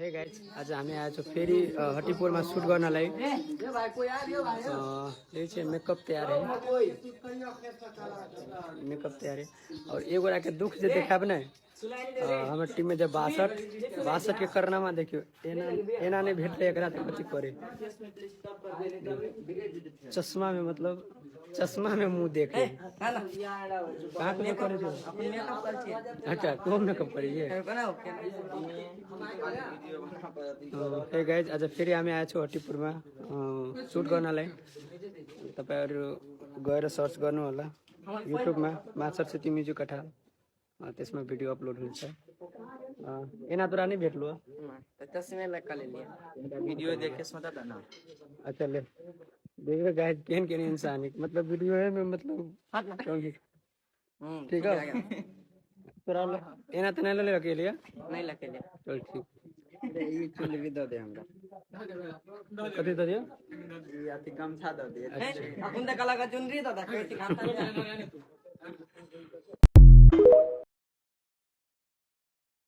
Hey guys आज हामी आएछौँ फेरि हटिपुरमा सुट गर्नलाई। ये चाहिँ मेकअप तैयार है, मेकअप तैयार है। और एगो के दुख जो देखा ना हमारे टीम में जब 62 के करना में देखियो एना ने भेटले एकरा त कथि करे चश्मा में, मतलब चश्मा में मुंह देखे कहाँ पे करे थे? अच्छा तो मेकअप करिए। हे गाइज आज फेरि हामी आएछौँ हटिपुरमा सुट गर्नलाई। तपाईहरु गएर सर्च गर्नु होला युट्युबमा मास्टर सेती म्युजिक कठाल, त्यसमा भिडियो अपलोड हुन्छ। एना तोरा नहीं भेटलो तस्वीर लगा ले लिया वीडियो देख के सोचा था ना। अच्छा ले देखो गाइस केन केन इंसान है, मतलब वीडियो है में मतलब ठीक है। तोरा एना तो नहीं ले रखे लिया, नहीं लगे लिया चल ठीक। ये चुल भी दे हमरा कथि दे दियो ये अति कम था दे अपन त कला का चुनरी था कैसे काम था।